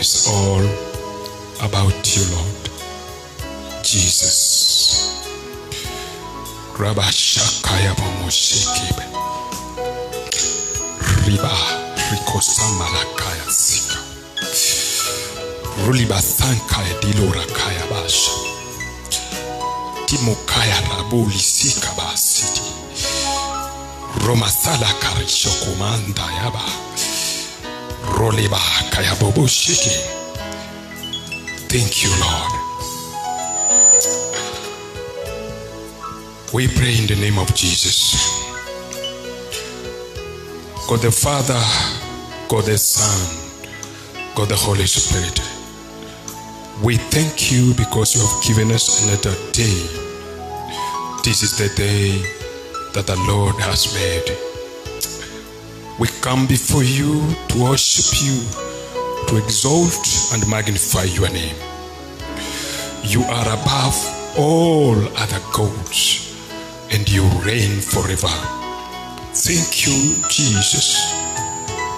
It's all about you, Lord Jesus. Rabashakaya Bomoshekebe Riba Rikosamalakaya Sika Rulibathankaya Dilora Basha Timokaya Rabuli Sika Basiti Romathala Karishokumanda Yaba Roliba Kayabobo Shiki. Thank you, Lord. We pray in the name of Jesus. God the Father, God the Son, God the Holy Spirit. We thank you because you have given us another day. This is the day that the Lord has made. We come before you to worship you, to exalt and magnify your name. You are above all other gods, and you reign forever. Thank you, Jesus,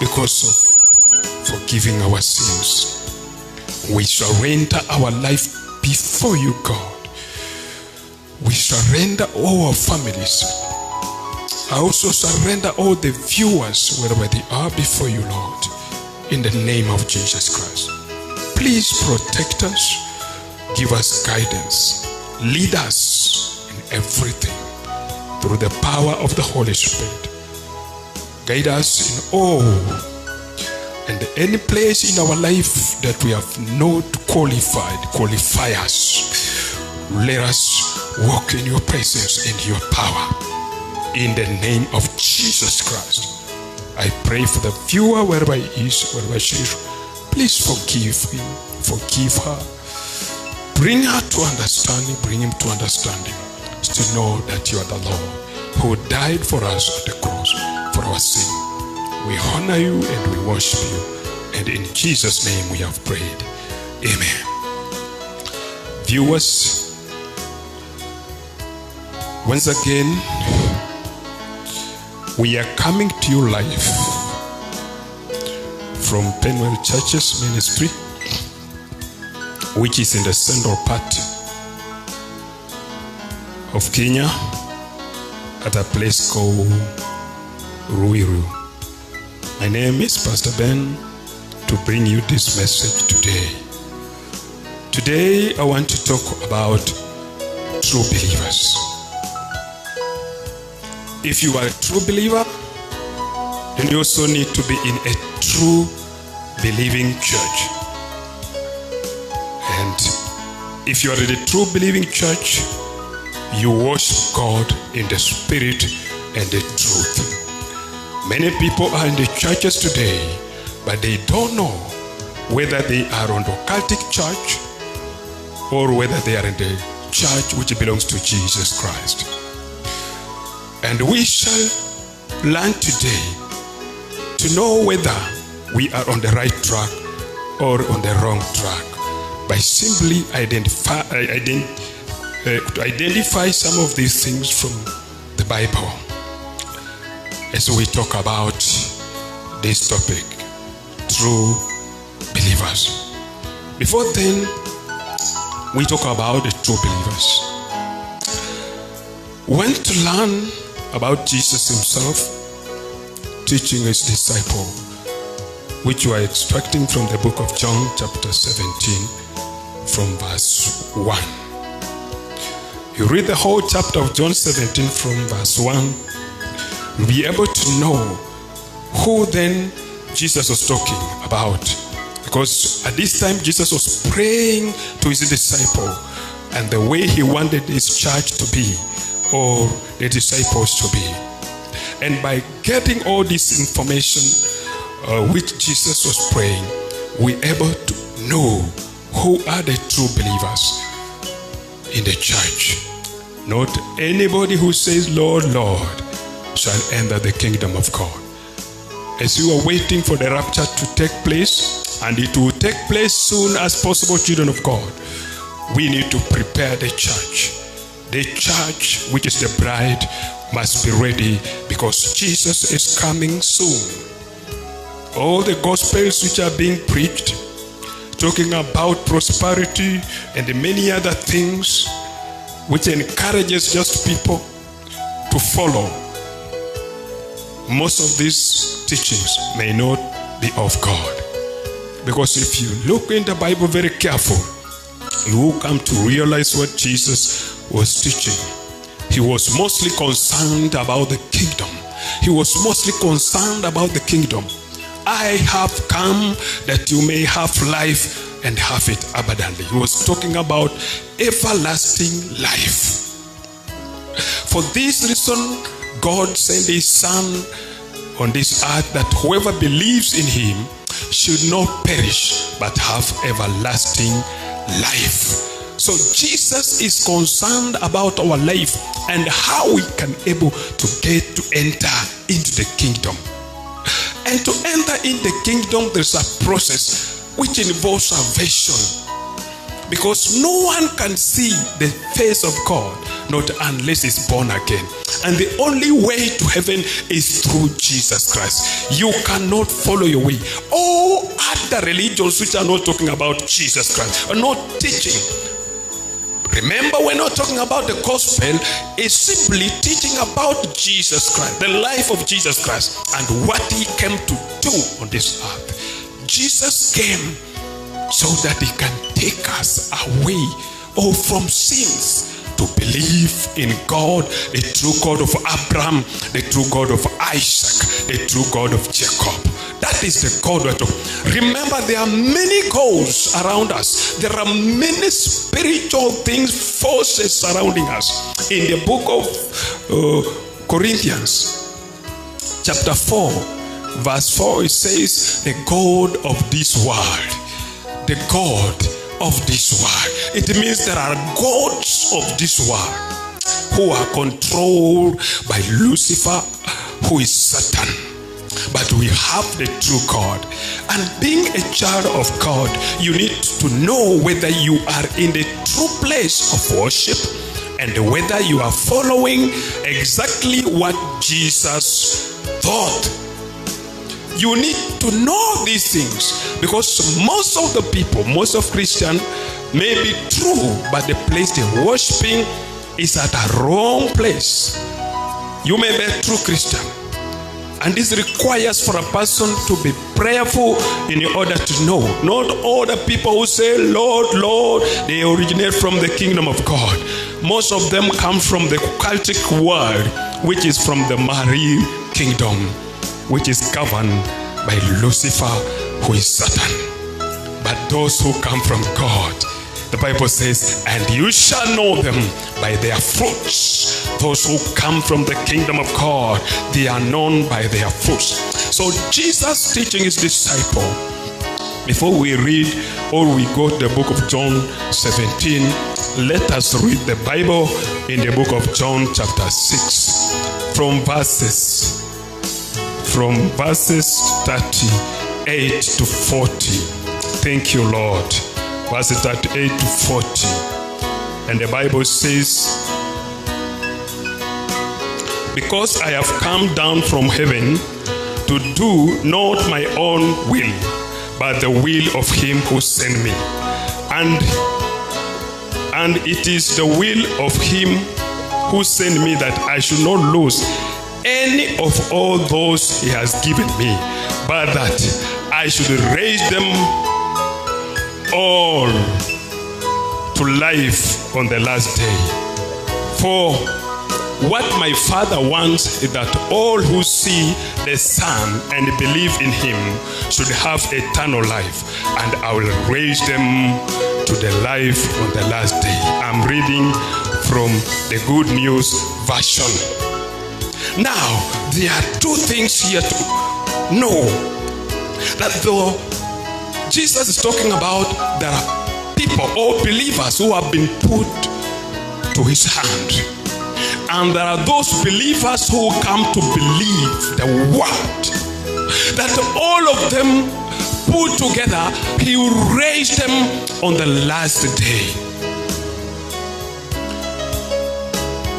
because of forgiving our sins. We surrender our life before you, God. We surrender all our families. I also surrender all the viewers wherever they are before you, Lord, in the name of Jesus Christ. Please protect us, give us guidance, lead us in everything through the power of the Holy Spirit. Guide us in all and any place in our life that we have not qualified, qualify us. Let us walk in your presence and your power. In the name of Jesus Christ, I pray for the viewer wherever he is, wherever she is. Please forgive him, forgive her. Bring her to understanding, bring him to understanding, to know that you are the Lord who died for us at the cross for our sin. We honor you and we worship you. And in Jesus' name we have prayed. Amen. Viewers, once again, we are coming to you live from Penwell Churches Ministry, which is in the central part of Kenya at a place called Ruiru. My name is Pastor Ben to bring you this message today. Today I want to talk about true believers. If you are a true believer, then you also need to be in a true believing church. And if you are in a true believing church, you worship God in the spirit and the truth. Many people are in the churches today, but they don't know whether they are on the occultic church or whether they are in the church which belongs to Jesus Christ. And we shall learn today to know whether we are on the right track or on the wrong track by simply identify some of these things from the Bible as we talk about this topic, true believers. Before then, we talk about the true believers. We want to learn about Jesus himself teaching his disciple, which we are extracting from the book of John chapter 17 from verse 1. You read the whole chapter of John 17 from verse 1, you'll be able to know who then Jesus was talking about. Because at this time Jesus was praying to his disciple and the way he wanted his church to be, or the disciples to be. And by getting all this information which Jesus was praying, we're able to know who are the true believers in the church. Not anybody who says, Lord, Lord, shall enter the kingdom of God. As you are waiting for the rapture to take place, and it will take place soon as possible, children of God, we need to prepare the church. The church, which is the bride, must be ready because Jesus is coming soon. All the gospels which are being preached, talking about prosperity and many other things which encourages just people to follow. Most of these teachings may not be of God. Because if you look in the Bible very careful, you will come to realize what Jesus was teaching. He was mostly concerned about the kingdom. He was mostly concerned about the kingdom. I have come that you may have life and have it abundantly. He was talking about everlasting life. For this reason, God sent his Son on this earth, that whoever believes in him should not perish but have everlasting life. So Jesus is concerned about our life and how we can able to get to enter into the kingdom. And to enter in the kingdom, there's a process which involves salvation. Because no one can see the face of God not unless it's born again. And the only way to heaven is through Jesus Christ. You cannot follow your way. All other religions which are not talking about Jesus Christ are not teaching. Remember, we're not talking about the gospel. It's simply teaching about Jesus Christ, the life of Jesus Christ, and what he came to do on this earth. Jesus came so that he can take us away from sins, to believe in God, the true God of Abraham, the true God of Isaac, the true God of Jacob. That is the God we're talking. Remember, there are many gods around us. There are many spiritual things, forces surrounding us. In the book of Corinthians, chapter 4, verse 4, it says, the God of this world. The God of this world. It means there are gods of this world who are controlled by Lucifer, who is Satan. But we have the true God. And being a child of God, you need to know whether you are in the true place of worship and whether you are following exactly what Jesus taught. You need to know these things, because most of the people, most of Christians may be true, but the place they're worshiping is at a wrong place. You may be a true Christian, and this requires for a person to be prayerful in order to know. Not all the people who say, Lord, Lord, they originate from the kingdom of God. Most of them come from the cultic world, which is from the marine kingdom, which is governed by Lucifer, who is Satan. But those who come from God, the Bible says, and you shall know them by their fruits. Those who come from the kingdom of God, they are known by their fruits. So Jesus teaching his disciple, before we read or we go to the book of John 17, let us read the Bible in the book of John chapter 6 from verses 38 to 40. Thank you, Lord. Verses 38 to 40. And the Bible says, because I have come down from heaven to do not my own will, but the will of him who sent me. And it is the will of him who sent me that I should not lose any of all those he has given me, but that I should raise them all to life on the last day. For what my Father wants is that all who see the Son and believe in him should have eternal life, and I will raise them to the life on the last day. I'm reading from the Good News version. Now, there are two things here to know. That though Jesus is talking about, there are people or believers who have been put to his hand. And there are those believers who come to believe the word. That all of them put together, he will raise them on the last day.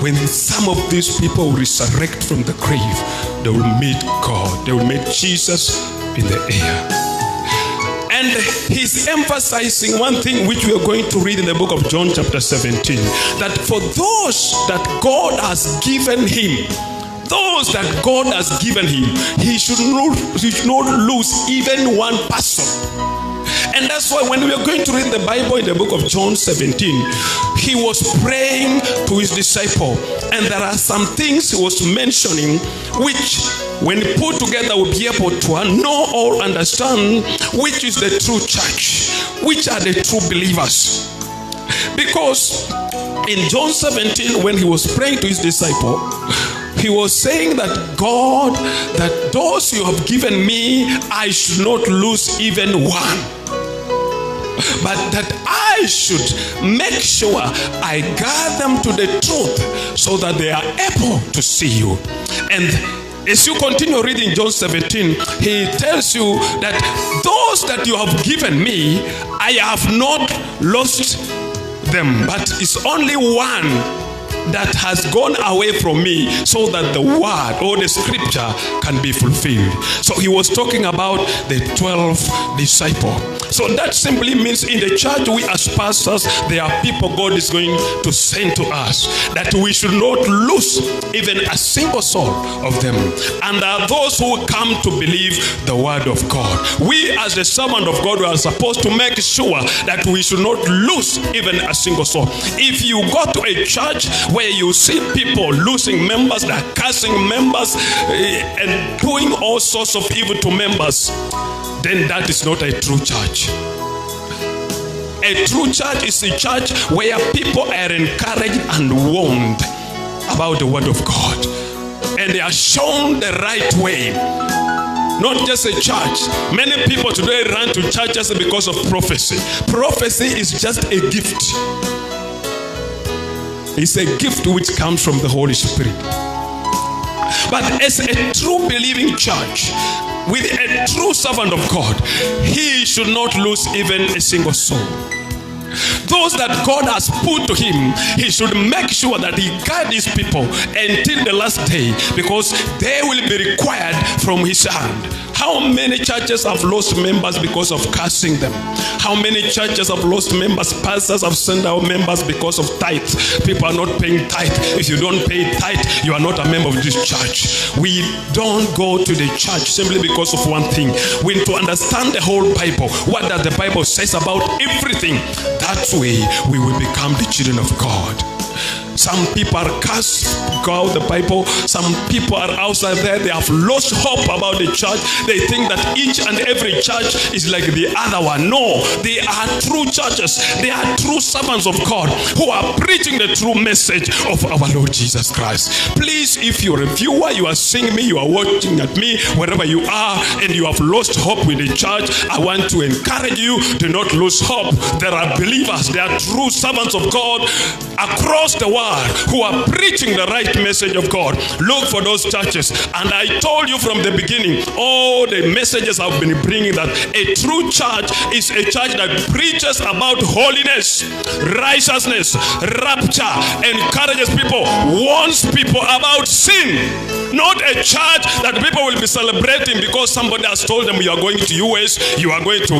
When some of these people resurrect from the grave, they will meet God. They will meet Jesus in the air. And he's emphasizing one thing which we are going to read in the book of John chapter 17. That for those that God has given him, those that God has given him, he should not lose even one person. And that's why when we are going to read the Bible in the book of John 17, he was praying to his disciple. And there are some things he was mentioning which, when put together, will be able to know or understand which is the true church, which are the true believers. Because in John 17, when he was praying to his disciple, he was saying that God, that those you have given me, I should not lose even one, but that I should make sure I guide them to the truth so that they are able to see you. And as you continue reading John 17, he tells you that those that you have given me, I have not lost them, but it's only one that has gone away from me so that the word or the scripture can be fulfilled. So he was talking about the 12 disciples. So that simply means in the church, we as pastors, there are people God is going to send to us, that we should not lose even a single soul of them. And there are those who come to believe the word of God. We as the servant of God, we are supposed to make sure that we should not lose even a single soul. If you go to a church where you see people losing members, they're cursing members and doing all sorts of evil to members, then that is not a true church. A true church is a church where people are encouraged and warned about the word of God, and they are shown the right way. Not just a church. Many people today run to churches because of prophecy. Prophecy is just a gift. It's a gift which comes from the Holy Spirit. But as a true believing church, with a true servant of God, he should not lose even a single soul. Those that God has put to him, he should make sure that he guides his people until the last day, because they will be required from his hand. How many churches have lost members because of cursing them? How many churches have lost members? Pastors have sent out members because of tithe. People are not paying tithe. If you don't pay tithe, you are not a member of this church. We don't go to the church simply because of one thing. We need to understand the whole Bible. What does the Bible says about everything? That way we will become the children of God. Some people are cast out the Bible. Some people are outside there. They have lost hope about the church. They think that each and every church is like the other one. No, they are true churches. They are true servants of God who are preaching the true message of our Lord Jesus Christ. Please, if you're a viewer, you are seeing me, you are watching at me, wherever you are, and you have lost hope with the church, I want to encourage you, do not lose hope. There are believers, there are true servants of God across the world who are preaching the right message of God. Look for those churches. And I told you from the beginning, all the messages I've been bringing, that a true church is a church that preaches about holiness, righteousness, rapture, encourages people, warns people about sin. Not a church that people will be celebrating because somebody has told them you are going to US, you are going to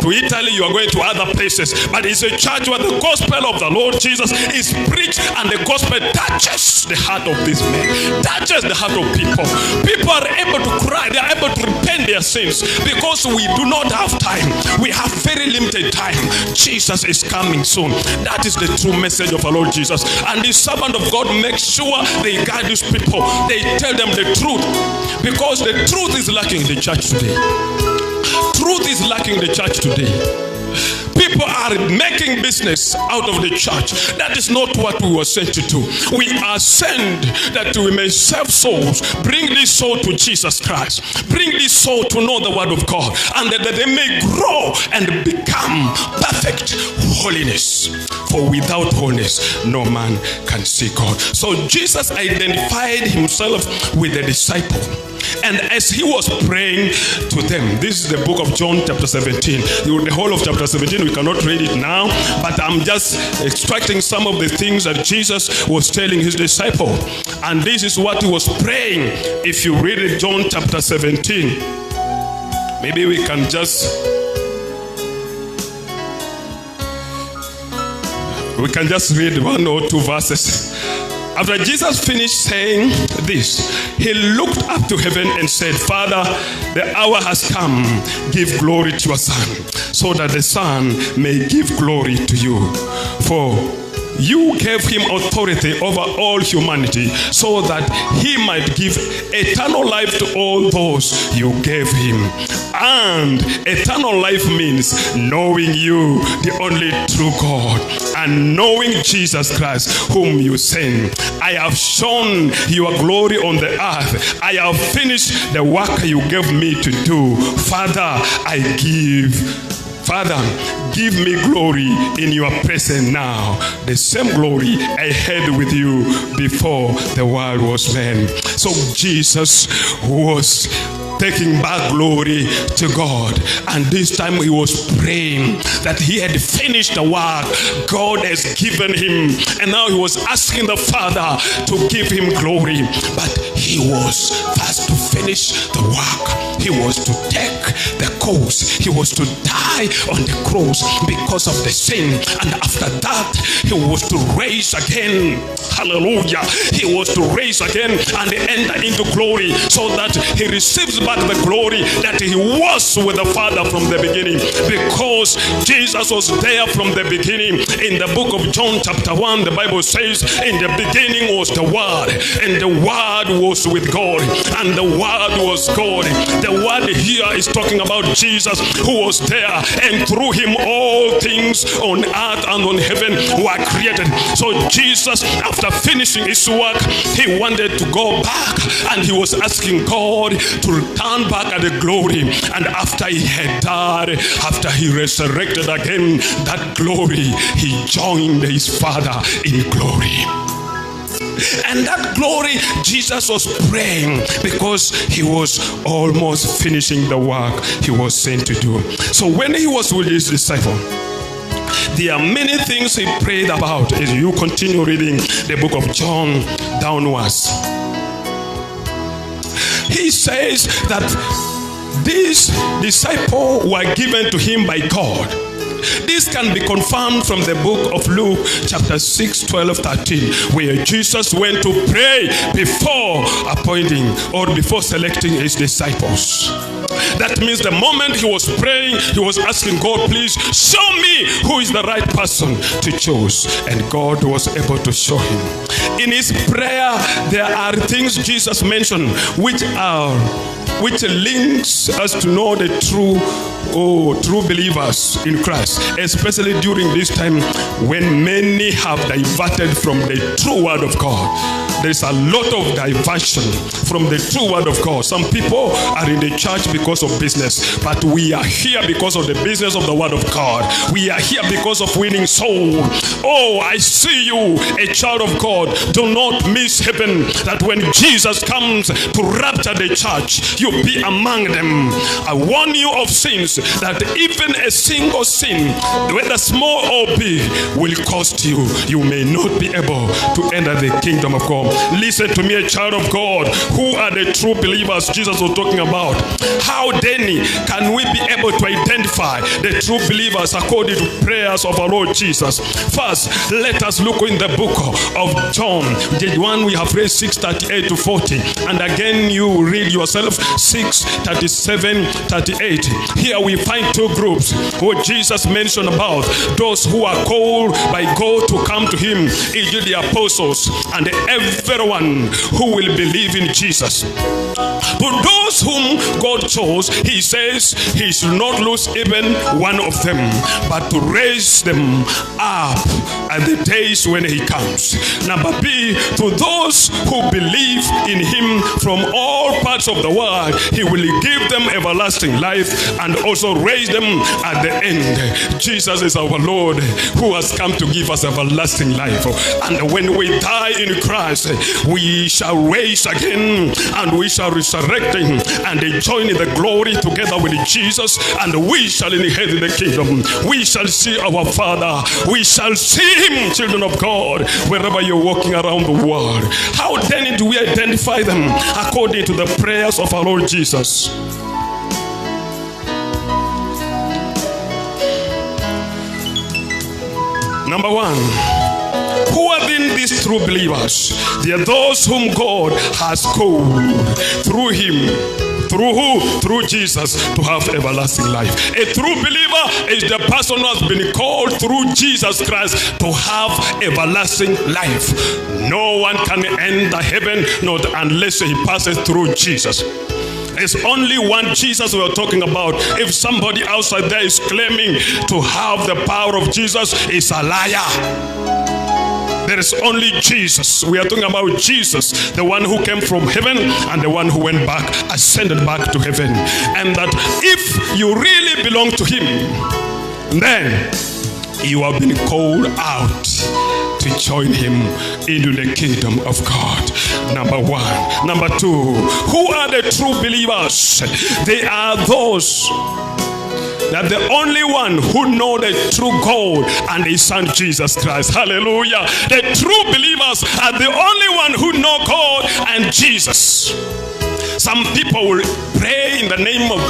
Italy, you are going to other places. But it's a church where the gospel of the Lord Jesus is preached, and the gospel touches the heart of these men, touches the heart of people. People are able to cry, they are able to repent their sins, because we do not have time. We have very limited time. Jesus is coming soon. That is the true message of our Lord Jesus. And the servant of God makes sure they guide these people. They tell them the truth, because the truth is lacking in the church today. Truth is lacking in the church today. People are making business out of the church. That is not what we were sent to do. We are sent that we may save souls, bring this soul to Jesus Christ, bring this soul to know the word of God, and that they may grow and become perfect holiness. For without holiness, no man can see God. So Jesus identified himself with the disciple. And as he was praying to them, this is the book of John chapter 17. The whole of chapter 17, we cannot read it now, but I'm just extracting some of the things that Jesus was telling his disciple. And this is what he was praying. If you read it, John chapter 17, Maybe we can just read 1 or 2 verses. After Jesus finished saying this, he looked up to heaven and said, Father, the hour has come. Give glory to your Son, so that the Son may give glory to you. For you gave him authority over all humanity, so that he might give eternal life to all those you gave him. And eternal life means knowing you, the only true God, and knowing Jesus Christ, whom you sent. I have shown your glory on the earth. I have finished the work you gave me to do. Father, give me glory in your presence now, the same glory I had with you before the world was made. So Jesus was taking back glory to God, and this time he was praying that he had finished the work God has given him, and now he was asking the Father to give him glory. But he was first to finish the work. He was to take the course. He was to die on the cross because of the sin, and after that he was to raise again. Hallelujah. He was to raise again and enter into glory, so that he receives back the glory that he was with the Father from the beginning, because Jesus was there from the beginning. In the book of John chapter 1, the Bible says, in the beginning was the Word, and the Word was with God, and the Word was God. The Word here is talking about Jesus, who was there, and through him all things on earth and on heaven were created. So Jesus, after finishing his work, he wanted to go back, and he was asking God to return back at the glory. And after he had died, after he resurrected again, that glory, he joined his Father in glory. And that glory, Jesus was praying because he was almost finishing the work he was sent to do. So when he was with his disciple, there are many things he prayed about. As you continue reading the book of John downwards, he says that these disciples were given to him by God. This can be confirmed from the book of Luke chapter 6, 12, 13, where Jesus went to pray before appointing or before selecting his disciples. That means the moment he was praying, he was asking God, please show me who is the right person to choose. And God was able to show him. In his prayer, there are things Jesus mentioned which links us to know the true believers in Christ, especially during this time when many have diverted from the true word of God. There's a lot of diversion from the true word of God. Some people are in the church because of business, but we are here because of the business of the word of God. We are here because of winning soul. Oh, I see you, a child of God. Do not miss heaven, that when Jesus comes to rapture the church, you be among them. I warn you of sins, that even a single sin, whether small or big, will cost you. You may not be able to enter the kingdom of God. Listen to me, a child of God. Who are the true believers Jesus was talking about? How then can we be able to identify the true believers according to prayers of our Lord Jesus? First, let us look in the book of John, the one we have read 6:38 to 40, and again you read yourself 6:37, 38. Here we find two groups who Jesus mentioned about: those who are called by God to come to him, e.g. the apostles, and everyone who will believe in Jesus. But those whom God chose, he says he should not lose even one of them, but to raise them up at the days when he comes. Number B, to those who believe in him from all parts of the world, he will give them everlasting life and also raise them at the end. Jesus is our Lord, who has come to give us everlasting life. And when we die in Christ, we shall raise again, and we shall resurrect him and join in the glory together with Jesus, and we shall inherit the kingdom. We shall see our Father. We shall see him, children of God, wherever you're walking around the world. How then do we identify them? According to the prayers of our Lord Jesus. Number one, who are then these true believers? They are those whom God has called through him. Through who? Through Jesus, to have everlasting life. A true believer is the person who has been called through Jesus Christ to have everlasting life. No one can enter heaven not unless he passes through Jesus. It's only one Jesus we are talking about. If somebody outside there is claiming to have the power of Jesus, is a liar. There is only Jesus. We are talking about Jesus, the one who came from heaven and the one who went back, ascended back to heaven. And that if you really belong to him, then you have been called out to join him into the kingdom of God. Number one. Number two, who are the true believers? They are those that the only one who know the true God and his son Jesus Christ. Hallelujah. The true believers are the only one who know God and Jesus. Some people will pray in the name of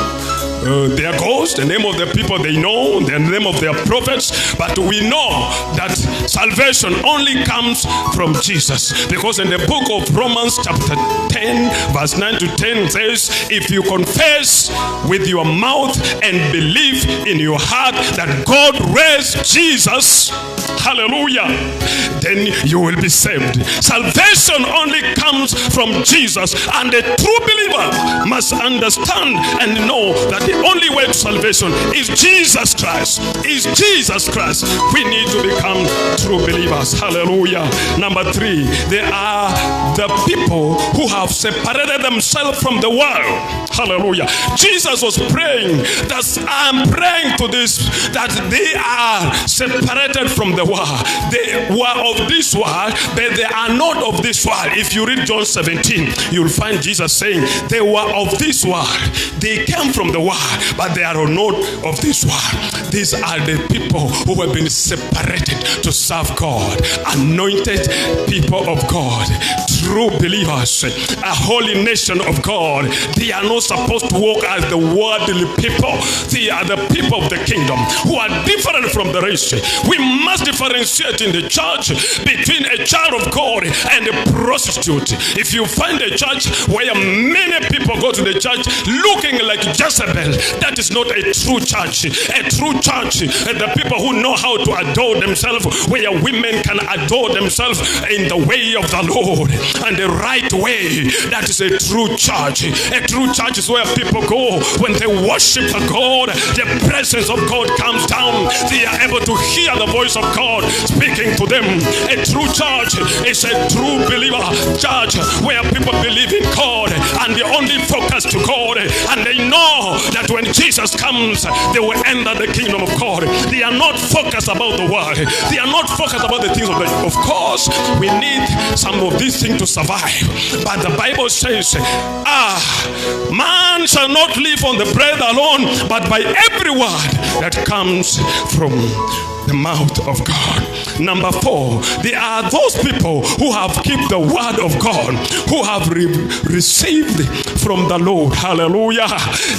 their gods, the name of the people they know, the name of their prophets, but we know that salvation only comes from Jesus, because in the book of Romans chapter 10 verse 9 to 10 says, if you confess with your mouth and believe in your heart that God raised Jesus, hallelujah, then you will be saved. Salvation only comes from Jesus, and the true believer must understand and know that the only way to salvation is Jesus Christ. Is Jesus Christ. We need to become true believers. Hallelujah. Number three, they are the people who have separated themselves from the world. Hallelujah. Jesus was praying that I'm praying to this, that they are separated from the world. They were of this world, but they are not of this world. If you read John 17, you'll find Jesus saying they were of this world. They came from the world, but they are not of this world. These are the people who have been separated to serve God, anointed people of God, true believers, a holy nation of God. They are not supposed to walk as the worldly people. They are the people of the kingdom who are different from the rest. We must differentiate in the church between a child of God and a prostitute. If you find a church where many people go to the church looking like Jezebel, that is not a true church. A true church is the people who know how to adore themselves, where women can adore themselves in the way of the Lord and the right way. That is a true church. A true church is where people go when they worship God. The presence of God comes down. They are able to hear the voice of God speaking to them. A true church is a true believer church where people believe in God and they only focus to God, and they know that when Jesus comes, they will enter the kingdom of God. They are not focused about the world. They are not focused about the things of the world. Of course, we need some of these things to survive. But the Bible says, man shall not live on the bread alone, but by every word that comes from the mouth of God. Number four, they are those people who have kept the word of God, who have received from the Lord, hallelujah,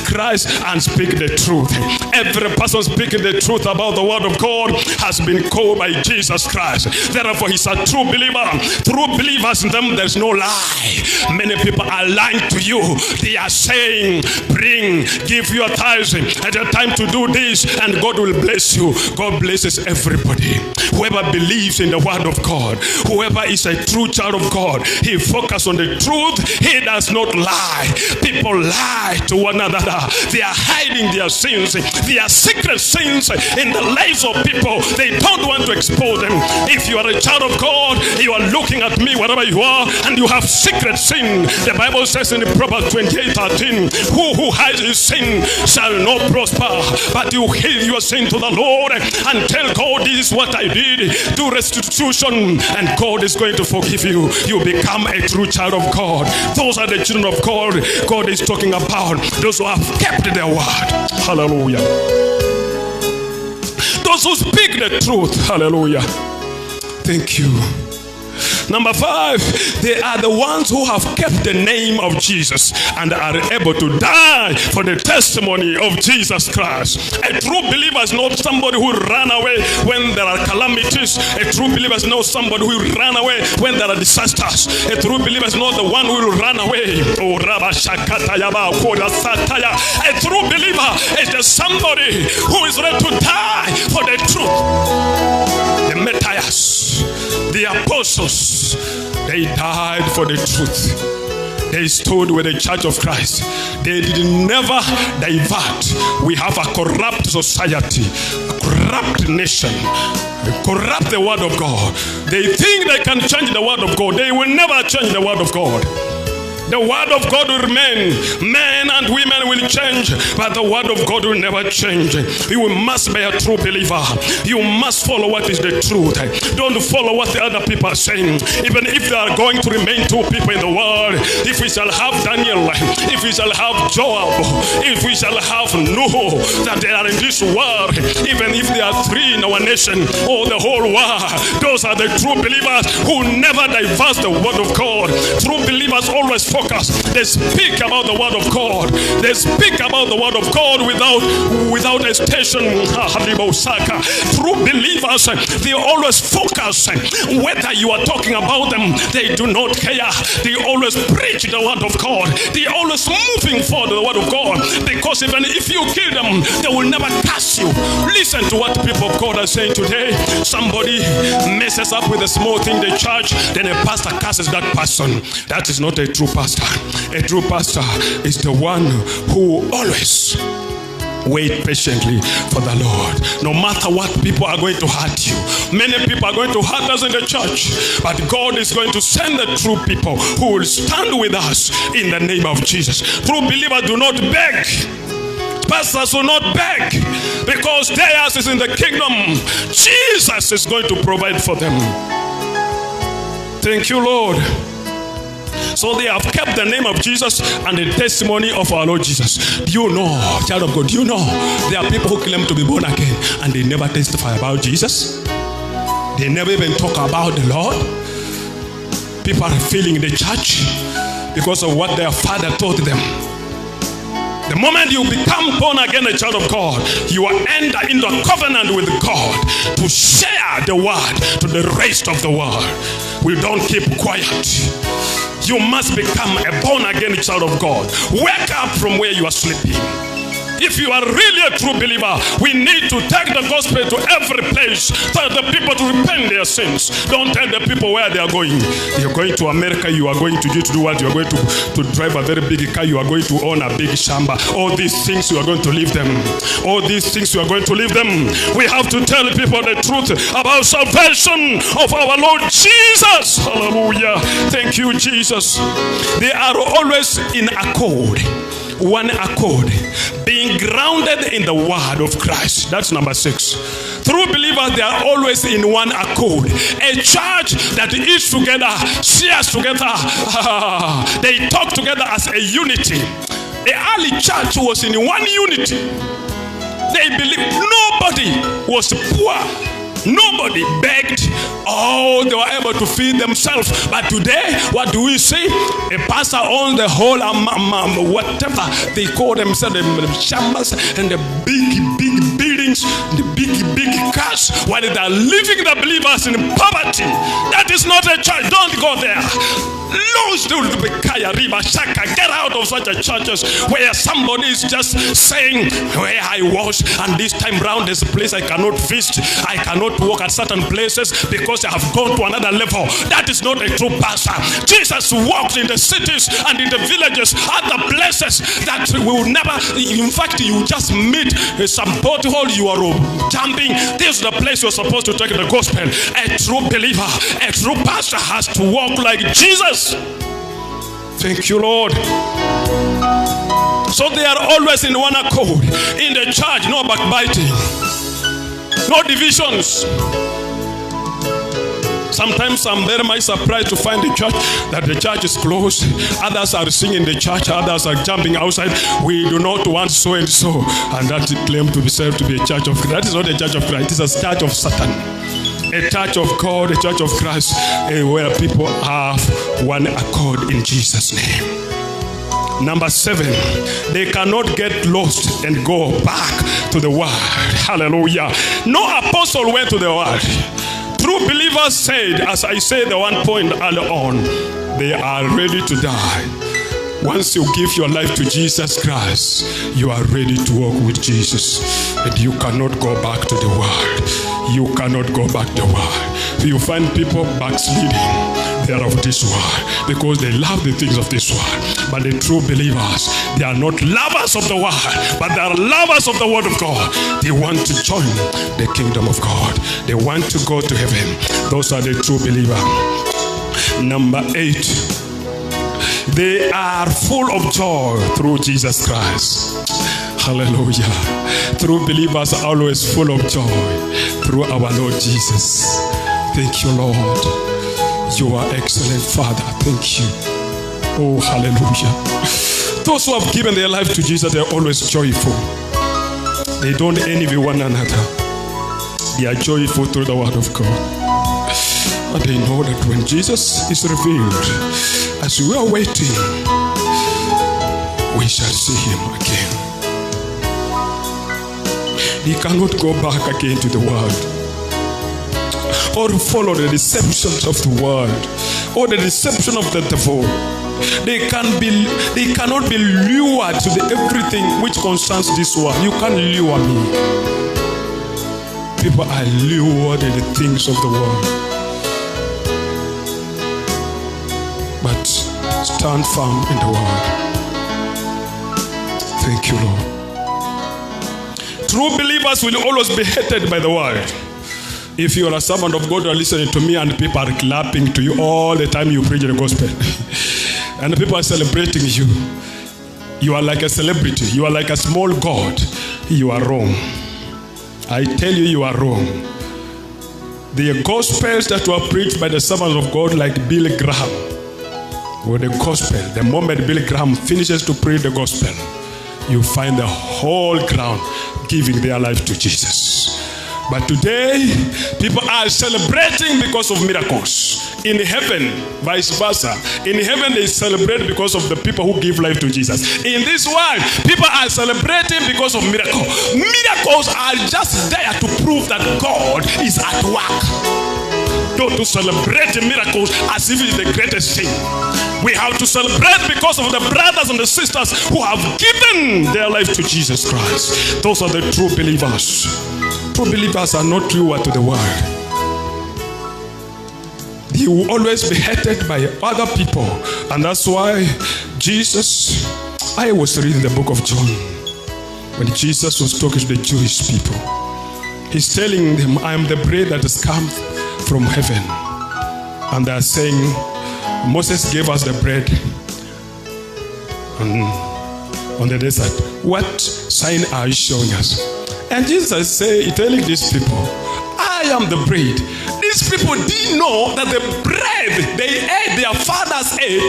Christ, and speak the truth. Every person speaking the truth about the word of God has been called by Jesus Christ. Therefore, he's a true believer. True believers in them, there's no lie. Many people are lying to you. They are saying, give your tithes at a time to do this, and God will bless you. God blesses everybody. Whoever believes in the word of God, whoever is a true child of God, he focuses on the truth. He does not lie. People lie to one another. They are hiding their sins, their secret sins in the lives of people. They don't want to expose them. If you are a child of God, you are looking at me wherever you are, and you have secret sin. The Bible says in the Proverbs 28:13, who hides his sin shall not prosper, but you hid your sin to the Lord and tell God, this is what I did. Do restitution, and God is going to forgive you. You become a true child of God. Those are the children of God God is talking about. Those who have kept their word. Hallelujah. Those who speak the truth. Hallelujah. Thank you. Number 5, they are the ones who have kept the name of Jesus and are able to die for the testimony of Jesus Christ. A true believer is not somebody who ran away when there are calamities. A true believer is not somebody who ran away when there are disasters. A true believer is not the one who will run away. A true believer is just somebody who is ready to die for the truth. The Matthias, the apostles, they died for the truth. They stood with the Church of Christ. They did never divert. We have a corrupt society, a corrupt nation, corrupt the word of God. They think they can change the word of God. They will never change the word of God. The word of God will remain. Men and women will change, but the word of God will never change. You must be a true believer. You must follow what is the truth. Don't follow what the other people are saying. Even if there are going to remain 2 people in the world, if we shall have Daniel, if we shall have Joab, if we shall have Nuh, that they are in this world, even if there are 3 in our nation or the whole world, those are the true believers who never diverse the word of God. True believers always focus. They speak about the word of God. They speak about the word of God without hesitation. True believers, they always focus. Whether you are talking about them, they do not care. They always preach the word of God. They always moving forward the word of God. Because even if you kill them, they will never curse you. Listen to what the people of God are saying today. Somebody messes up with a small thing in the church, then a pastor curses that person. That is not a true pastor. A true pastor is the one who always wait patiently for the Lord. No matter what people are going to hurt you. Many people are going to hurt us in the church, but God is going to send the true people who will stand with us in the name of Jesus. True believers do not beg. Pastors will not beg, because theirs is in the kingdom. Jesus is going to provide for them. Thank you, Lord. So they have kept the name of Jesus and the testimony of our Lord Jesus. Do you know, child of God, do you know there are people who claim to be born again and they never testify about Jesus? They never even talk about the Lord. People are failing in the church because of what their father taught them. The moment you become born again, a child of God, you are enter into a covenant with God to share the word to the rest of the world. We don't keep quiet. You must become a born-again child of God. Wake up from where you are sleeping. If you are really a true believer, we need to take the gospel to every place. Tell the people to repent their sins. Don't tell the people where they are going. You're going to America, you are going to do what? You are going to drive a very big car, you are going to own a big shamba. All these things you are going to leave them. All these things you are going to leave them. We have to tell people the truth about salvation of our Lord Jesus. Hallelujah. Thank you, Jesus. They are always in accord. One accord, being grounded in the word of Christ. That's number 6. True believers, they are always in one accord. A church that eats together, shares together, they talk together as a unity. The early church was in one unity. They believed nobody was poor. Nobody begged. Oh, they were able to feed themselves. But today, what do we see? A pastor owns the whole whatever they call themselves, the chambers and the big buildings, the big cars, while they are leaving the believers in poverty. That is not a church. Don't go there. Get out of such a churches where somebody is just saying where I was, and this time round there's a place I cannot visit. I cannot walk at certain places because I have gone to another level. That is not a true pastor. Jesus walked in the cities and in the villages, other places that will never, in fact, you just meet some pothole, you are jumping. This is the place you're supposed to take the gospel. A true believer, a true pastor has to walk like Jesus. Thank you, Lord. So they are always in one accord. In the church, no backbiting, no divisions. Sometimes I'm very much surprised to find the church that the church is closed. Others are singing in the church, others are jumping outside. We do not want so and so, and that claim to be said to be a church of Christ. That is not a church of Christ. It is a church of Satan. a church of God, a church of Christ, where people have one accord in Jesus' name. Number 7, they cannot get lost and go back to the world. Hallelujah. No apostle went to the world. True believers said, as I said the one point earlier on, they are ready to die. Once you give your life to Jesus Christ, you are ready to walk with Jesus. And you cannot go back to the world. You cannot go back to the world. You find people backsliding. They are of this world because they love the things of this world. But the true believers, they are not lovers of the world, but they are lovers of the word of God. They want to join the kingdom of God. They want to go to heaven. Those are the true believers. Number 8. They are full of joy through Jesus Christ. Hallelujah. True believers are always full of joy through our Lord Jesus. Thank you, Lord. You are excellent, Father. Thank you. Oh, hallelujah. Those who have given their life to Jesus, they are always joyful. They don't envy one another. They are joyful through the word of God. And they know that when Jesus is revealed, as we are waiting, we shall see him again. He cannot go back again to the world or follow the deceptions of the world or the deception of the devil. They cannot be lured to everything which concerns this world. You can't lure me. People are lured to the things of the world. But stand firm in the word. Thank you, Lord. True believers will always be hated by the world. If you are a servant of God, you are listening to me and people are clapping to you all the time you preach the gospel. And people are celebrating you. You are like a celebrity. You are like a small god. You are wrong. I tell you, you are wrong. The gospels that were preached by the servants of God like Billy Graham, with the gospel, the moment Billy Graham finishes to preach the gospel, you find the whole ground giving their life to Jesus. But today, people are celebrating because of miracles. In heaven, vice versa. In heaven, they celebrate because of the people who give life to Jesus. In this world, people are celebrating because of miracles. Miracles are just there to prove that God is at work. Not to celebrate the miracles as if it's the greatest thing. We have to celebrate because of the brothers and the sisters who have given their life to Jesus Christ. Those are the true believers. True believers are not lured to the world. They will always be hated by other people. And that's why Jesus, I was reading the book of John, when Jesus was talking to the Jewish people. He's telling them, I am the bread that has come from heaven. And they are saying, Moses gave us the bread on the desert. What sign are you showing us? And Jesus is telling these people, I am the bread. These people didn't know that the bread they ate, their fathers ate,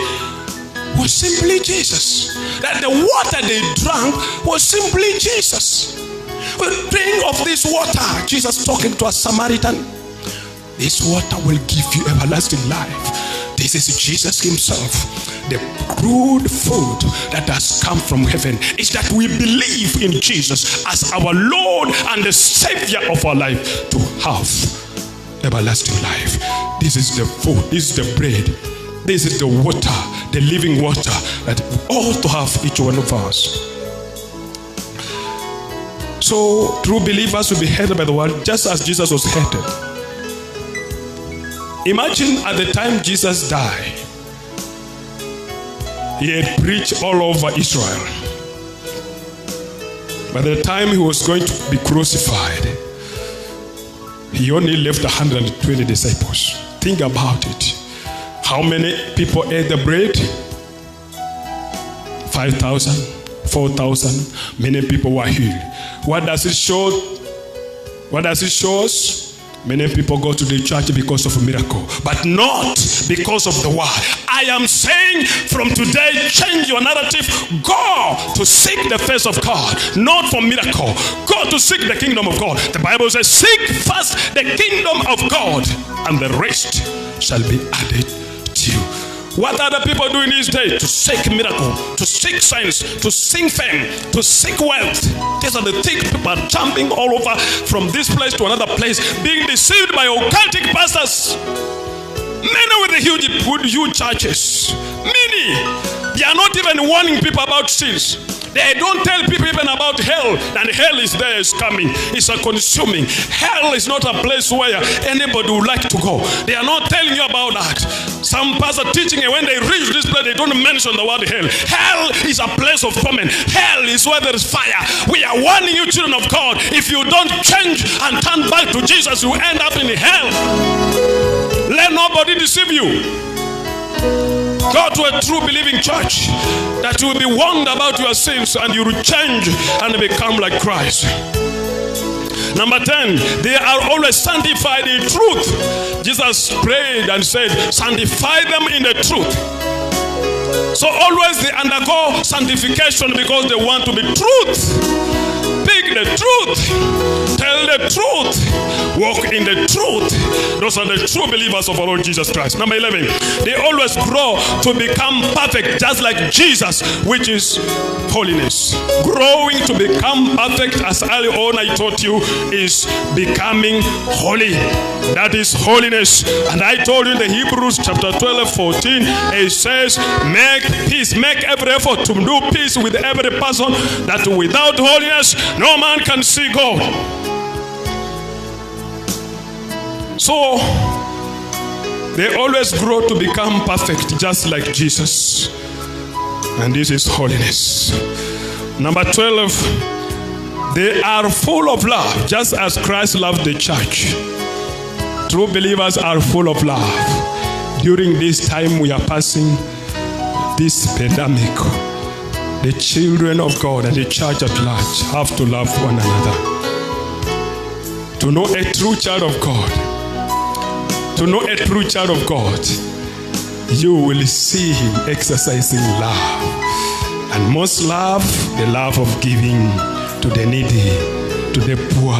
was simply Jesus. That the water they drank was simply Jesus. Drink of this water. Jesus talking to a Samaritan. This water will give you everlasting life. This is Jesus himself. The good food that has come from heaven is that we believe in Jesus as our Lord and the Savior of our life to have everlasting life. This is the food, this is the bread, this is the water, the living water that we ought to have each one of us. So true believers will be hated by the world just as Jesus was hated. Imagine at the time Jesus died, he had preached all over Israel. By the time he was going to be crucified, he only left 120 disciples. Think about it. How many people ate the bread? 5,000, 4,000. Many people were healed. What does it show? What does it show us? Many people go to the church because of a miracle, but not because of the word. I am saying from today, change your narrative. Go to seek the face of God, not for miracle. Go to seek the kingdom of God. The Bible says, seek first the kingdom of God, and the rest shall be added to you. What are the people doing these days? To seek miracle, to seek signs, to seek fame, to seek wealth. These are the things people are jumping all over from this place to another place, being deceived by occultic pastors. Many with the huge churches. Many. They are not even warning people about sins. They don't tell people even about hell, and hell is there, is coming. It's a consuming. Hell is not a place where anybody would like to go. They are not telling you about that. Some pastors teaching, and when they reach this place, they don't mention the word hell. Hell is a place of torment. Hell is where there is fire. We are warning you, children of God, if you don't change and turn back to Jesus, you end up in hell. Let nobody deceive you. Go to a true believing church that you will be warned about your sins and you will change and become like Christ. Number 10, they are always sanctified in truth. Jesus prayed and said, sanctify them in the truth. So always they undergo sanctification because they want to be truth. Speak the truth. Tell the truth. Walk in the truth. Those are the true believers of our Lord Jesus Christ. Number 11, they always grow to become perfect, just like Jesus, which is holiness. Growing to become perfect, as early on I taught you, is becoming holy. That is holiness. And I told you in the Hebrews chapter 12:14, it says, make peace, make every effort to do peace with every person, that without holiness no man can see God. So they always grow to become perfect, just like Jesus. And this is holiness. Number 12, they are full of love, just as Christ loved the church. True believers are full of love. During this time we are passing this pandemic, the children of God and the church at large have to love one another. To know a true child of God, you will see him exercising love. And most love, the love of giving to the needy, to the poor,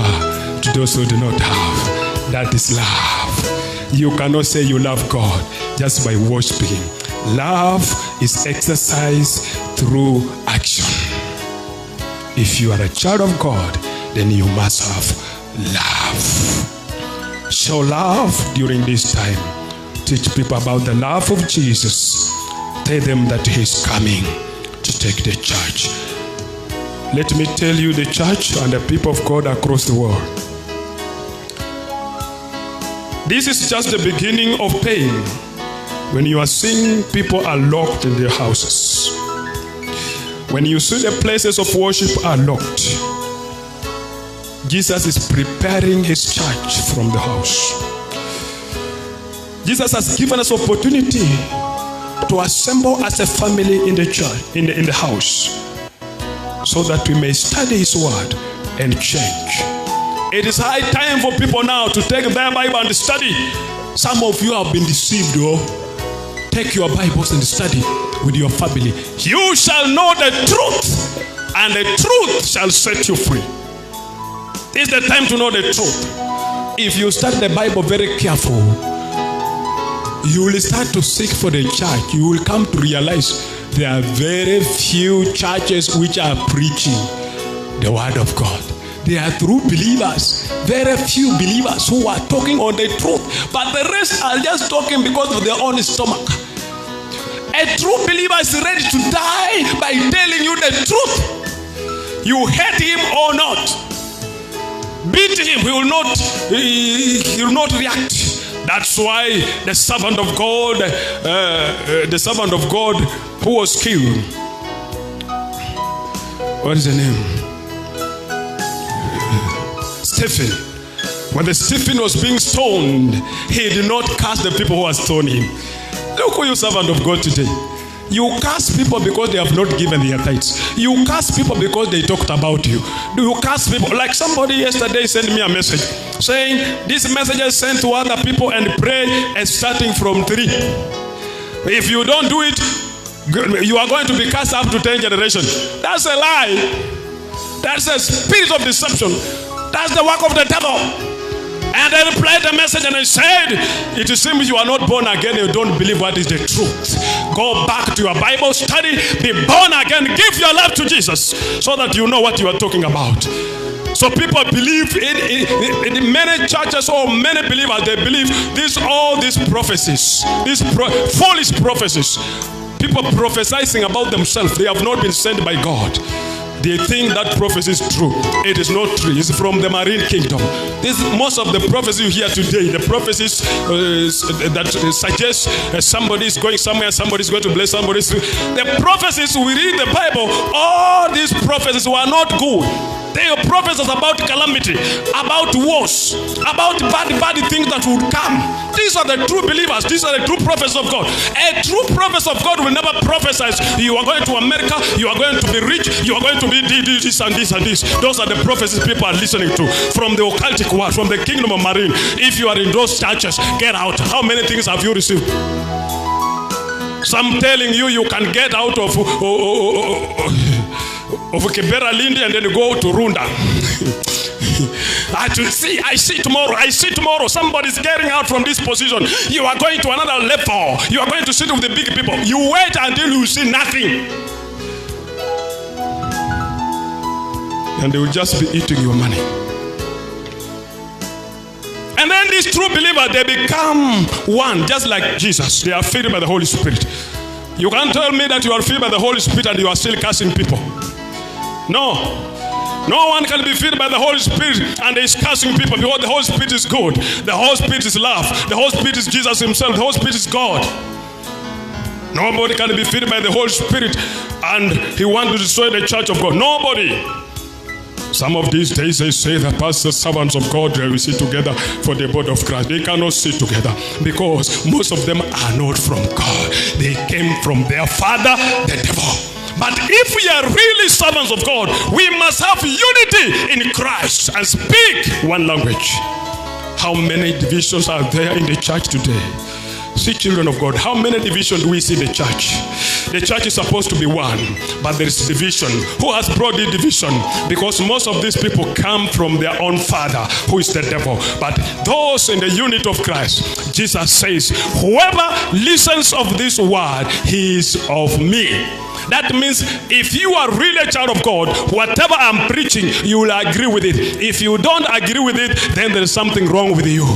to those who do not have. That is love. You cannot say you love God just by worshiping. Love is exercised through action. If you are a child of God, then you must have love. Show love during this time. Teach people about the love of Jesus. Tell them that he is coming to take the church. Let me tell you, the church and the people of God across the world, this is just the beginning of pain. When you are seeing people are locked in their houses, when you see the places of worship are locked, Jesus is preparing his church from the house. Jesus has given us opportunity to assemble as a family in the church, in the house, so that we may study his word and change. It is high time for people now to take their Bible and study. Some of you have been deceived, Take your Bibles and study with your family. You shall know the truth, and the truth shall set you free. It's the time to know the truth. If you study the Bible very careful, you will start to seek for the church. You will come to realize there are very few churches which are preaching the word of God. They are true believers. Very few believers who are talking on the truth, but the rest are just talking because of their own stomach. A true believer is ready to die by telling you the truth. You hate him or not, beat him, he will not react. That's why the servant of God, who was killed, what is the name? Stephen. When the Stephen was being stoned, he did not curse the people who had stoned him. Look who you servant of God today. You curse people because they have not given their tithes. You curse people because they talked about you. Do you curse people? Like somebody yesterday sent me a message saying, this message is sent to other people and pray starting from 3. If you don't do it, you are going to be cast up to 10 generations. That's a lie. That's a spirit of deception. That's the work of the devil. And I replied the message and I said, it seems you are not born again. You don't believe what is the truth. Go back to your Bible study. Be born again. Give your life to Jesus so that you know what you are talking about. So people believe in many churches or many believers, they believe all these prophecies, these foolish prophecies. People prophesying about themselves. They have not been sent by God. They think that prophecy is true. It is not true. It's from the marine kingdom. Most of the prophecies you hear today, the prophecies that suggest somebody is going somewhere, somebody is going to bless somebody. The prophecies we read in the Bible, all these prophecies were not good. They are prophecies about calamity, about wars, about bad things that would come. These are the true believers. These are the true prophets of God. A true prophet of God will never prophesy. You are going to America. You are going to be rich. You are going to be this and this and this. Those are the prophecies people are listening to from the occultic world, from the kingdom of marine. If you are in those churches, get out. How many things have you received? Some telling you can get out of Kibera Lindi and then go to Runda. I see tomorrow somebody's getting out from this position. You are going to another level. You are going to sit with the big people. You wait until you see nothing, and they will just be eating your money. And then these true believers, they become one, just like Jesus. They are filled by the Holy Spirit. You can't tell me that you are filled by the Holy Spirit and you are still cursing people. No one can be filled by the Holy Spirit and is cursing people, because the Holy Spirit is good. The Holy Spirit is love. The Holy Spirit is Jesus himself. The Holy Spirit is God. Nobody can be filled by the Holy Spirit and he wants to destroy the church of God. Nobody. Some of these days they say the pastors, servants of God, they will sit together for the body of Christ. They cannot sit together because most of them are not from God. They came from their father, the devil. But if we are really servants of God, we must have unity in Christ and speak one language. How many divisions are there in the church today? See, children of God, how many divisions do we see in the church? The church is supposed to be one, but there is division. Who has brought the division? Because most of these people come from their own father, who is the devil. But those in the unity of Christ, Jesus says, whoever listens of this word, he is of me. That means if you are really a child of God, whatever I'm preaching, you will agree with it. If you don't agree with it, then there is something wrong with you.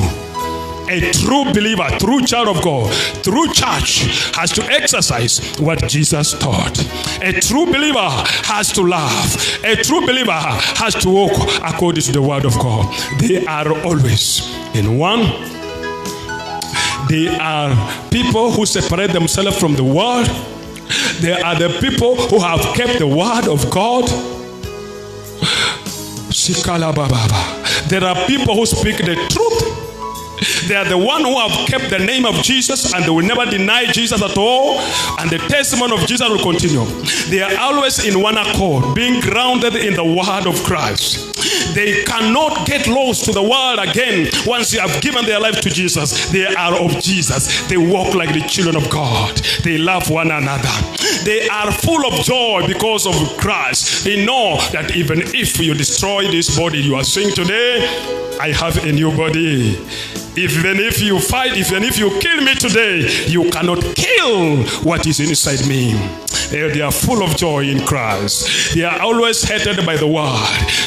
A true believer, true child of God, true church has to exercise what Jesus taught. A true believer has to love. A true believer has to walk according to the word of God. They are always in one. They are people who separate themselves from the world. They are the people who have kept the word of God. There are people who speak the truth. They are the one who have kept the name of Jesus and they will never deny Jesus at all, and the testimony of Jesus will continue. They are always in one accord, being grounded in the word of Christ. They cannot get lost to the world again once they have given their life to Jesus. They are of Jesus. They walk like the children of God. They love one another. They are full of joy because of Christ. They know that even if you destroy this body you are seeing today, I have a new body. Even if you fight, even if you kill me today, you cannot kill what is inside me. They are full of joy in Christ. They are always hated by the world.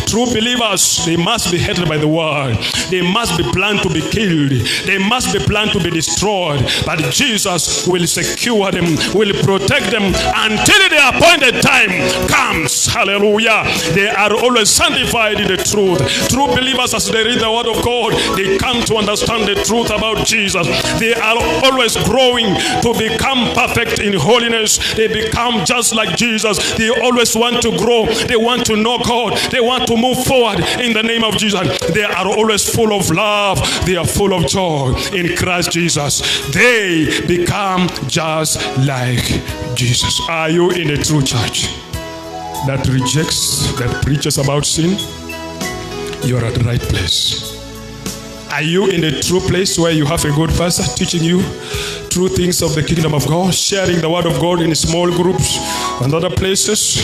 True believers, they must be hated by the world. They must be planned to be killed. They must be planned to be destroyed. But Jesus will secure them, will protect them until the appointed time comes. Hallelujah. They are always sanctified in the truth. True believers, as they read the word of God, they come to understand the truth about Jesus. They are always growing to become perfect in holiness. They become become just like Jesus. They always want to grow. They want to know God. They want to move forward in the name of Jesus. They are always full of love. They are full of joy in Christ Jesus. They become just like Jesus. Are you in a true church that rejects, that preaches about sin? You are at the right place. Are you in a true place where you have a good pastor teaching you true things of the kingdom of God, sharing the word of God in small groups and other places?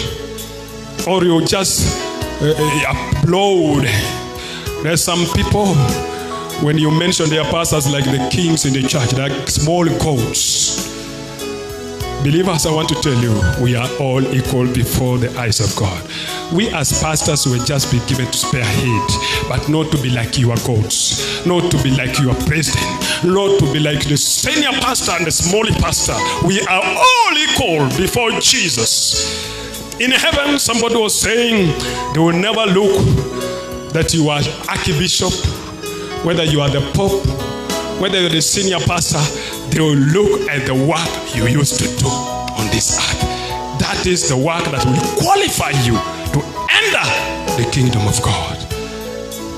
Or you just upload? There's some people, when you mention their pastors like the kings in the church, like small goats. Believers, I want to tell you, we are all equal before the eyes of God. We as pastors will just be given to spare head, but not to be like your goats, not to be like your president, not to be like the senior pastor and the small pastor. We are all equal before Jesus. In heaven, somebody was saying they will never look that you are archbishop, whether you are the pope, whether you're the senior pastor. They will look at the work you used to do on this earth. That is the work that will qualify you to enter the kingdom of God.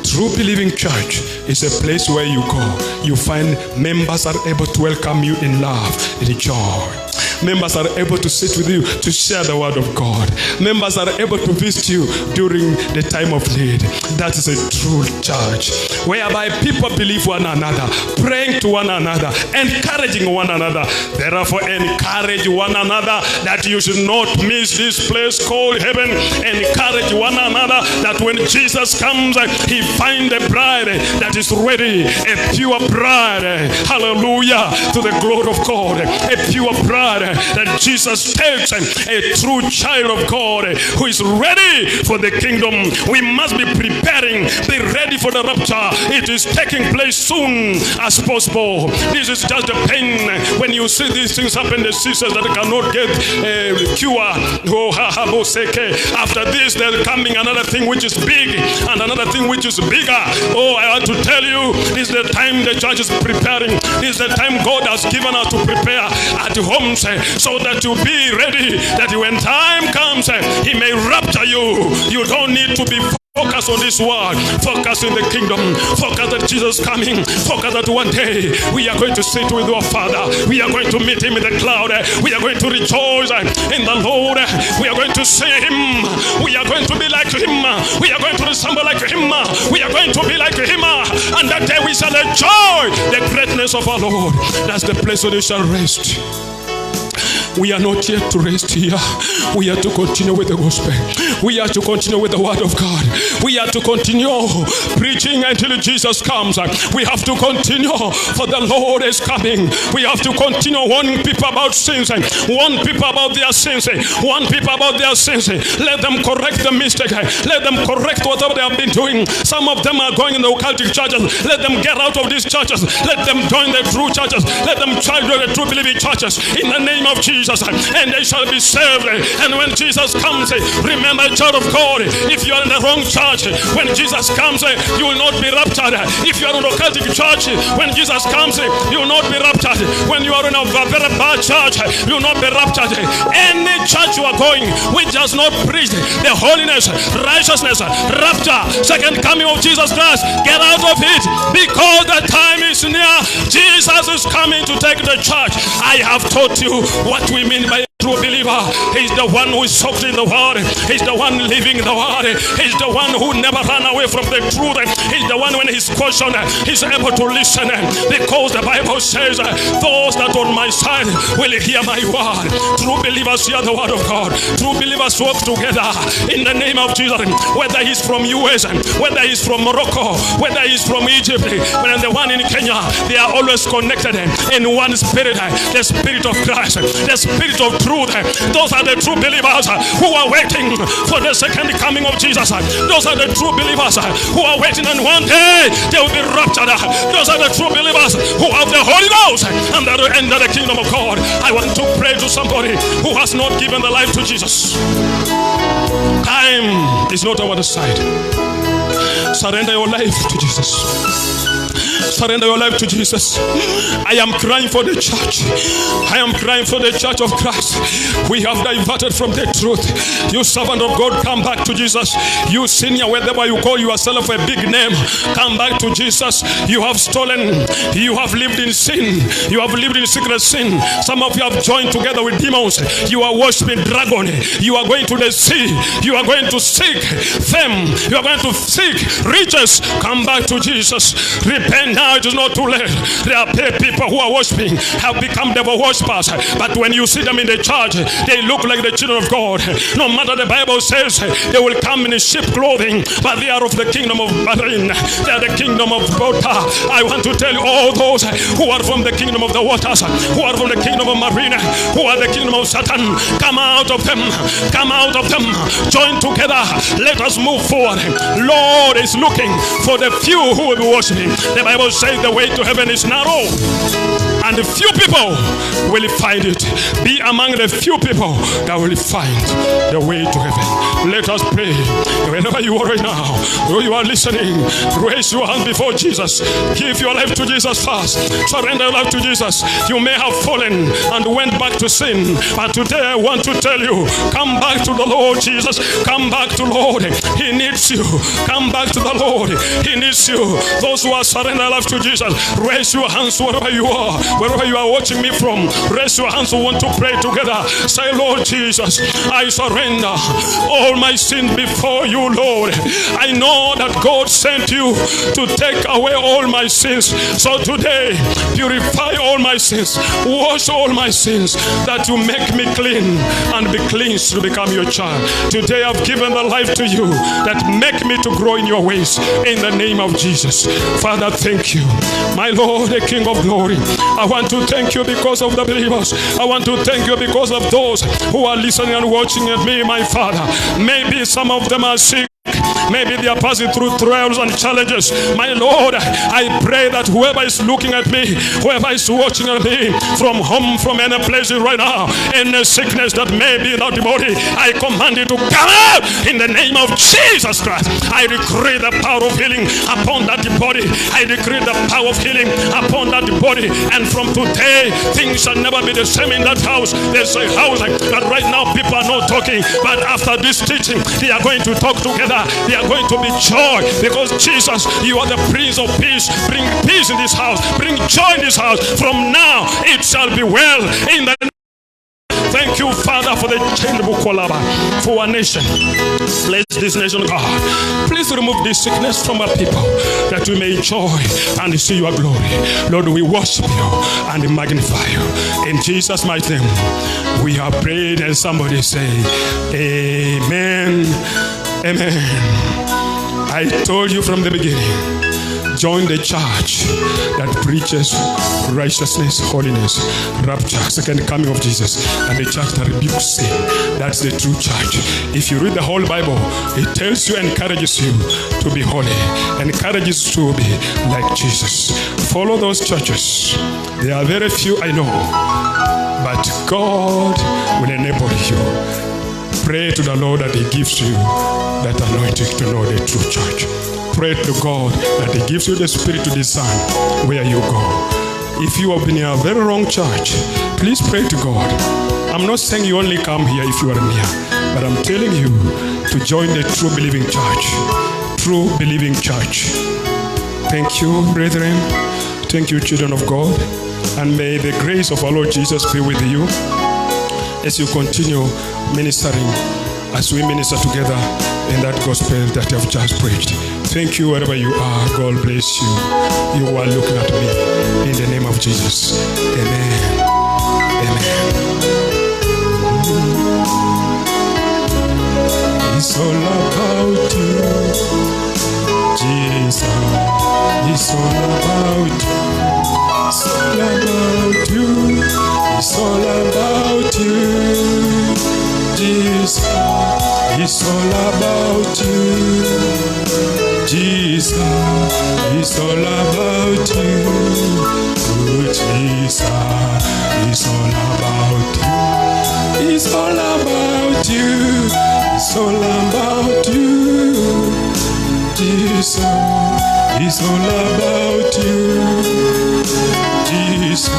True believing church is a place where you go. You find members are able to welcome you in love, in joy. Members are able to sit with you to share the word of God. Members are able to visit you during the time of need. That is a true church, whereby people believe one another, praying to one another, encouraging one another. Therefore, encourage one another that you should not miss this place called heaven. Encourage one another that when Jesus comes, he find a bride that is ready, a pure bride. Hallelujah, to the glory of God. A pure bride that Jesus takes, a true child of God who is ready for the kingdom. We must be preparing, be ready for the rapture. It is taking place soon as possible. This is just the pain when you see these things happen, the sisters that cannot get a cure. After this, there's coming another thing which is big and another thing which is bigger. Oh, I want to tell you, this is the time the church is preparing. This is the time God has given us to prepare at home, so that you be ready, that when time comes, he may rapture you. You don't need to be focused on this world. Focus in the kingdom. Focus that Jesus is coming. Focus that one day we are going to sit with our Father. We are going to meet him in the cloud. We are going to rejoice in the Lord. We are going to see him. We are going to be like him. We are going to resemble like him. We are going to be like him. And that day we shall enjoy the greatness of our Lord. That's the place where we shall rest. We are not yet to rest here. We are to continue with the gospel. We are to continue with the word of God. We are to continue preaching until Jesus comes. We have to continue, for the Lord is coming. We have to continue warning people about sins, warn people about their sins, warn people about their sins. Let them correct the mistake. Let them correct whatever they have been doing. Some of them are going in the occultic churches. Let them get out of these churches. Let them join the true churches. Let them try to the true believing churches in the name of Jesus. And they shall be saved. And when Jesus comes, remember, child of God, if you are in the wrong church, when Jesus comes, you will not be raptured. If you are in a Catholic church, when Jesus comes, you will not be raptured. When you are in a very bad church, you will not be raptured. Any church you are going, which does not preach the holiness, righteousness, rapture, second coming of Jesus Christ, get out of it, because the time is near. Jesus is coming to take the church. I have taught you what we mean by true believer. He's the one who is soaked in the word. He's the one living in the word. He's the one who never ran away from the truth. He's the one when he's questioned, he's able to listen, because the Bible says, those that on my side will hear my word. True believers hear the word of God. True believers walk together in the name of Jesus. Whether he's from US, whether he's from Morocco, whether he's from Egypt, and the one in Kenya, they are always connected in one spirit, the spirit of Christ, the spirit of truth. Those are the true believers who are waiting for the second coming of Jesus. Those are the true believers who are waiting, and one day they will be raptured. Those are the true believers who have the Holy Ghost and that will enter the kingdom of God. I want to pray to somebody who has not given the life to Jesus. Time is not on our side. Surrender your life to Jesus. Surrender your life to Jesus. I am crying for the church. I am crying for the church of Christ. We have diverted from the truth. You servant of God, come back to Jesus. You senior, wherever you call yourself a big name, come back to Jesus. You have stolen. You have lived in sin. You have lived in secret sin. Some of you have joined together with demons. You are worshiping dragon. You are going to the sea. You are going to seek them. You are going to seek riches. Come back to Jesus. Repent now. It is not too late. There are people who are worshiping, have become devil worshippers. But when you see them in the church, they look like the children of God. No matter the Bible says they will come in sheep clothing, but they are of the kingdom of marine. They are the kingdom of water. I want to tell you, all those who are from the kingdom of the waters, who are from the kingdom of marine, who are the kingdom of Satan, come out of them. Come out of them. Join together. Let us move forward. Lord is looking for the few who will be worshiping. The Bible says the way to heaven is narrow, and the few people will find it. Be among the few people that will find the way to heaven. Let us pray. Whenever you are right now, or you are listening, raise your hand before Jesus. Give your life to Jesus first. Surrender your life to Jesus. You may have fallen and went back to sin, but today I want to tell you, come back to the Lord Jesus. Come back to the Lord. He needs you. Come back to the Lord. He needs you. Those who are surrender life to Jesus, raise your hands wherever you are. Wherever you are watching me from, raise your hands who want to pray together. Say, Lord Jesus, I surrender all my sins before you, Lord. I know that God sent you to take away all my sins. So today, purify all my sins. Wash all my sins, that you make me clean and be cleansed to become your child. Today I've given the life to you that make me to grow in your ways. In the name of Jesus. Father, thank you. My Lord, the King of glory. I want to thank you because of the believers. I want to thank you because of those who are listening and watching at me, my Father. Maybe some of them are sick. Maybe they are passing through trials and challenges. My Lord, I pray that whoever is looking at me, whoever is watching at me from home, from any place right now, any sickness that may be in that body, I command it to come out in the name of Jesus Christ. I decree the power of healing upon that body. I decree the power of healing upon that body. And from today, things shall never be the same in that house. There's a house that right now people are not talking, but after this teaching, they are going to talk together. They are going to be joy, because Jesus, you are the Prince of Peace. Bring peace in this house. Bring joy in this house. From now, it shall be well. In the Thank you, Father, for the changeable Kolaba, for our nation. Bless this nation, God. Please remove this sickness from our people, that we may enjoy and see your glory. Lord, we worship you and magnify you. In Jesus' mighty name, we have prayed, and somebody say, Amen. Amen. I told you from the beginning, join the church that preaches righteousness, holiness, rapture, second coming of Jesus, and the church that rebukes sin. That's the true church. If you read the whole Bible, it tells you, encourages you to be holy, encourages you to be like Jesus. Follow those churches. There are very few, I know, but God will enable you. Pray to the Lord that He gives you that anointing to know the true church. Pray to God that He gives you the spirit to discern where you go. If you have been in a very wrong church, please pray to God. I'm not saying you only come here if you are near, but I'm telling you to join the true believing church. True believing church. Thank you, brethren. Thank you, children of God. And may the grace of our Lord Jesus be with you as you continue ministering, as we minister together in that gospel that you have just preached. Thank you wherever you are. God bless you. You are looking at me. In the name of Jesus. Amen. Amen. It's all about you, Jesus. It's all about you. It's all about you. It's all about you, Jesus. It's all about you, Jesus. It's all about you, oh, Jesus. It's all about you. It's all about you. It's all about you, Jesus. It's all about you. Jesus,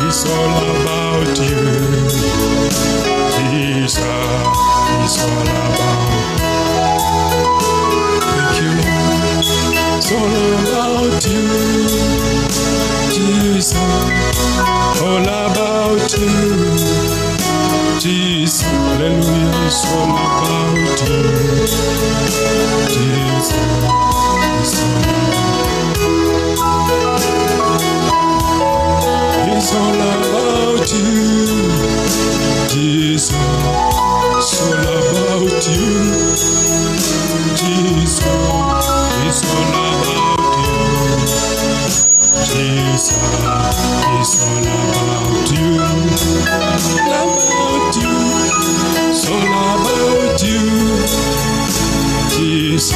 it's all about you. Jesus, it's all about. Thank you, Lord. It's all about you. Jesus, all about you. Jesus, hallelujah, it's all about you. Jesus, it's all about. It's all about you. Jesus, it's all about you. Jesus, it's all about you. Jesus, it's all about you. About you. It's all about you. Jesus,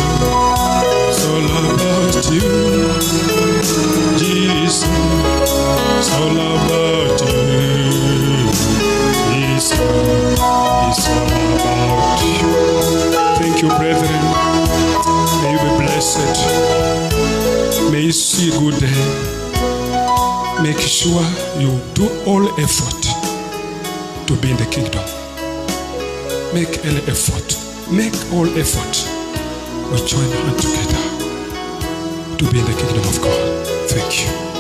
it's all about you. Jesus, it's all about you. Jesus, it's all about you. Thank you, brethren. May you be blessed. May you see a good day. Make sure you do all effort to be in the kingdom. Make any effort. Make all effort. We join hands together to be in the kingdom of God. Thank you.